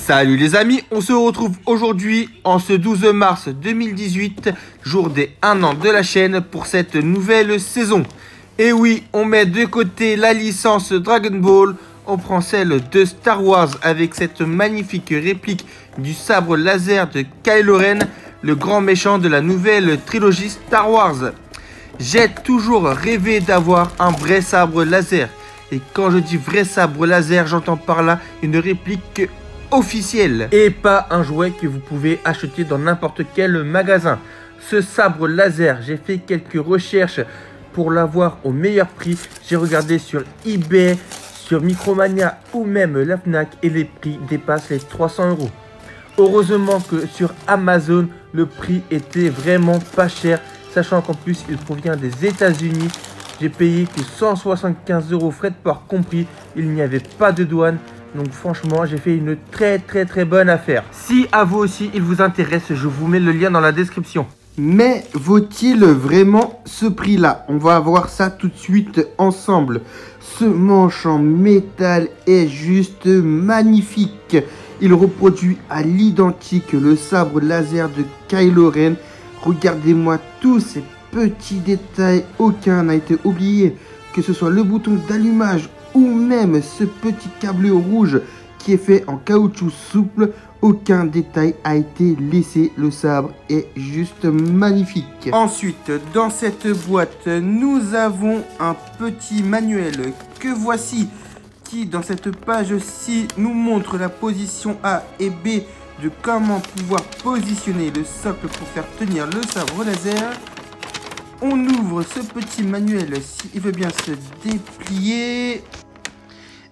Salut les amis, on se retrouve aujourd'hui en ce 12 mars 2018, jour des 1 an de la chaîne pour cette nouvelle saison. Et oui, on met de côté la licence Dragon Ball, on prend celle de Star Wars avec cette magnifique réplique du sabre laser de Kylo Ren, le grand méchant de la nouvelle trilogie Star Wars. J'ai toujours rêvé d'avoir un vrai sabre laser. Et quand je dis vrai sabre laser, j'entends par là une réplique officielle et pas un jouet que vous pouvez acheter dans n'importe quel magasin. Ce sabre laser, j'ai fait quelques recherches pour l'avoir au meilleur prix. J'ai regardé sur eBay, sur Micromania ou même la Fnac et les prix dépassent les 300 €. Heureusement que sur Amazon, le prix était vraiment pas cher, sachant qu'en plus il provient des États-Unis. J'ai payé que 175 € frais de port compris, il n'y avait pas de douane. Donc franchement, j'ai fait une très bonne affaire. Si à vous aussi il vous intéresse, je vous mets le lien dans la description. Mais vaut-il vraiment ce prix-là? On va voir ça tout de suite ensemble. Ce manche en métal est juste magnifique. Il reproduit à l'identique le sabre laser de Kylo Ren. Regardez-moi tous ces petits détails, aucun n'a été oublié. Que ce soit le bouton d'allumage ou même ce petit câble rouge qui est fait en caoutchouc souple, aucun détail a été laissé. Le sabre est juste magnifique. Ensuite, dans cette boîte, nous avons un petit manuel que voici, qui dans cette page-ci nous montre la position A et B de comment pouvoir positionner le socle pour faire tenir le sabre laser. On ouvre ce petit manuel s'il veut bien se déplier.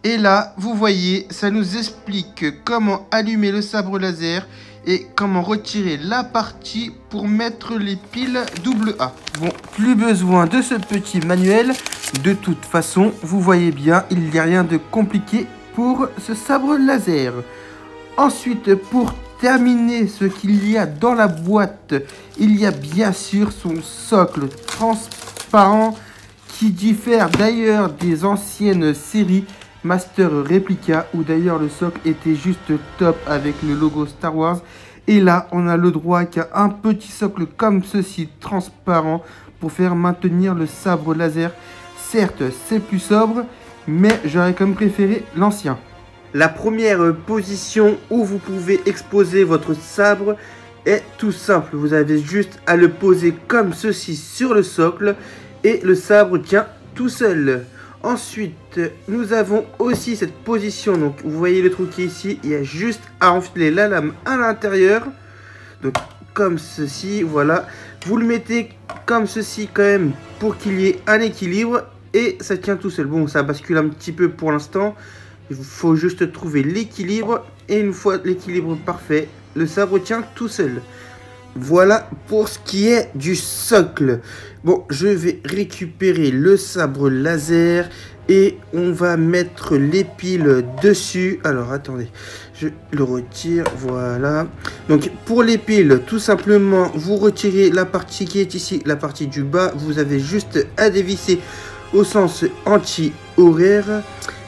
Et là, vous voyez, ça nous explique comment allumer le sabre laser et comment retirer la partie pour mettre les piles AA. Bon, plus besoin de ce petit manuel. De toute façon, vous voyez bien, il n'y a rien de compliqué pour ce sabre laser. Ensuite, pour terminer ce qu'il y a dans la boîte, il y a bien sûr son socle transparent qui diffère d'ailleurs des anciennes séries Master Replica, où d'ailleurs le socle était juste top avec le logo Star Wars. Et là, on a le droit qu'à un petit socle comme ceci, transparent, pour faire maintenir le sabre laser. Certes, c'est plus sobre, mais j'aurais quand même préféré l'ancien. La première position où vous pouvez exposer votre sabre est tout simple. Vous avez juste à le poser comme ceci sur le socle et le sabre tient tout seul. Ensuite, nous avons aussi cette position. Donc, vous voyez le trou qui est ici. Il y a juste à enfiler la lame à l'intérieur. Donc, comme ceci, voilà. Vous le mettez comme ceci quand même pour qu'il y ait un équilibre. Et ça tient tout seul. Bon, ça bascule un petit peu pour l'instant. Il faut juste trouver l'équilibre. Et une fois l'équilibre parfait, le sabre tient tout seul. Voilà pour ce qui est du socle. Bon, je vais récupérer le sabre laser et on va mettre les piles dessus. Alors, attendez, je le retire, voilà. Donc, pour les piles, tout simplement, vous retirez la partie qui est ici, la partie du bas. Vous avez juste à dévisser au sens anti-horaire.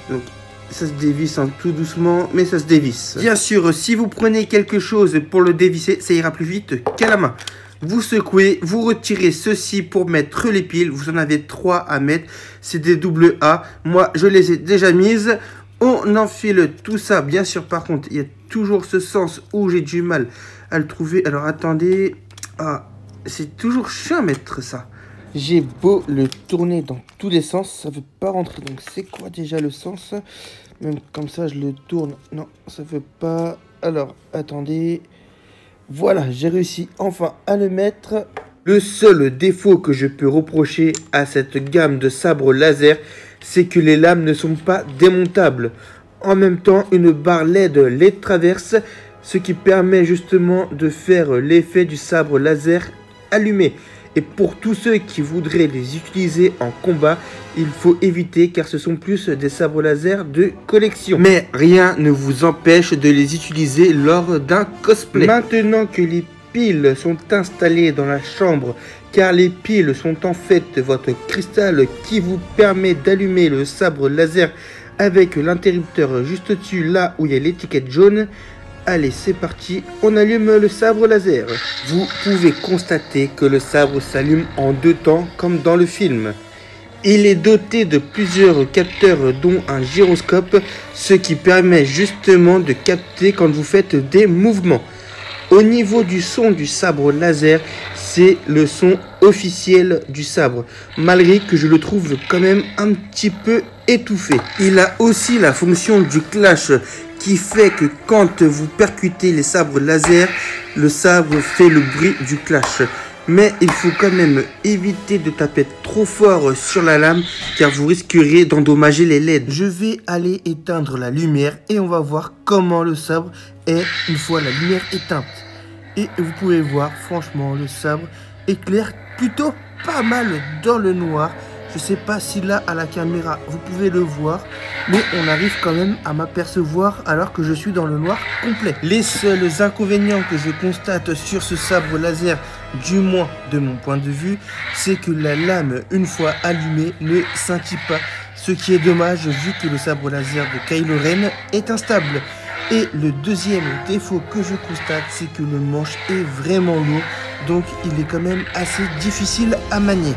Donc, ça se dévisse tout doucement, mais ça se dévisse. Bien sûr, si vous prenez quelque chose pour le dévisser, ça ira plus vite qu'à la main. Vous secouez, vous retirez ceci pour mettre les piles. Vous en avez 3 à mettre. C'est des AA. Moi, je les ai déjà mises. On enfile tout ça. Bien sûr, par contre, il y a toujours ce sens où j'ai du mal à le trouver. Alors, attendez. Ah, c'est toujours chiant à mettre ça. J'ai beau le tourner dans tous les sens, ça veut pas rentrer. Donc c'est quoi déjà le sens? Même comme ça je le tourne. Non, ça veut pas. Alors, attendez. Voilà, j'ai réussi enfin à le mettre. Le seul défaut que je peux reprocher à cette gamme de sabres laser, c'est que les lames ne sont pas démontables. En même temps, une barre LED les traverse, ce qui permet justement de faire l'effet du sabre laser allumé. Et pour tous ceux qui voudraient les utiliser en combat, il faut éviter car ce sont plus des sabres laser de collection. Mais rien ne vous empêche de les utiliser lors d'un cosplay. Maintenant que les piles sont installées dans la chambre, car les piles sont en fait votre cristal qui vous permet d'allumer le sabre laser avec l'interrupteur juste au-dessus, là où il y a l'étiquette jaune, Allez, c'est parti, on allume le sabre laser. Vous pouvez constater que le sabre s'allume en 2 temps comme dans le film. Il est doté de plusieurs capteurs dont un gyroscope, ce qui permet justement de capter quand vous faites des mouvements. Au niveau du son du sabre laser, c'est le son officiel du sabre, malgré que je le trouve quand même un petit peu étouffé. Il a aussi la fonction du clash, qui fait que quand vous percutez les sabres laser, le sabre fait le bruit du clash. Mais il faut quand même éviter de taper trop fort sur la lame, car vous risquerez d'endommager les LED. Je vais aller éteindre la lumière et on va voir comment le sabre est une fois la lumière éteinte. Et vous pouvez voir, franchement, le sabre éclaire plutôt pas mal dans le noir. Je sais pas si là, à la caméra, vous pouvez le voir, mais on arrive quand même à m'apercevoir alors que je suis dans le noir complet. Les seuls inconvénients que je constate sur ce sabre laser, du moins de mon point de vue, c'est que la lame, une fois allumée, ne scintille pas. Ce qui est dommage vu que le sabre laser de Kylo Ren est instable. Et le deuxième défaut que je constate, c'est que le manche est vraiment lourd, donc il est quand même assez difficile à manier.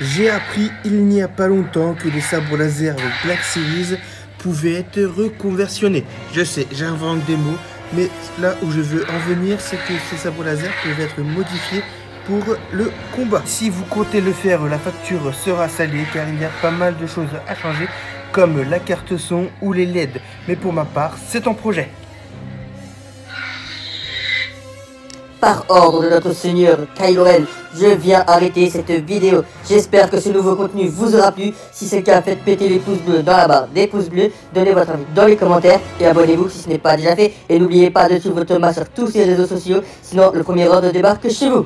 J'ai appris il n'y a pas longtemps que les sabres laser Black Series pouvaient être reconversionnés. Je sais, j'invente des mots, mais là où je veux en venir, c'est que ces sabres laser peuvent être modifiés pour le combat. Si vous comptez le faire, la facture sera salée car il y a pas mal de choses à changer, comme la carte son ou les LED. Mais pour ma part, c'est en projet. Par ordre de notre seigneur Kylo Ren, je viens arrêter cette vidéo. J'espère que ce nouveau contenu vous aura plu. Si c'est le cas, faites péter les pouces bleus dans la barre des pouces bleus. Donnez votre avis dans les commentaires et abonnez-vous si ce n'est pas déjà fait. Et n'oubliez pas de suivre Thomas sur tous ses réseaux sociaux, sinon le premier ordre débarque chez vous.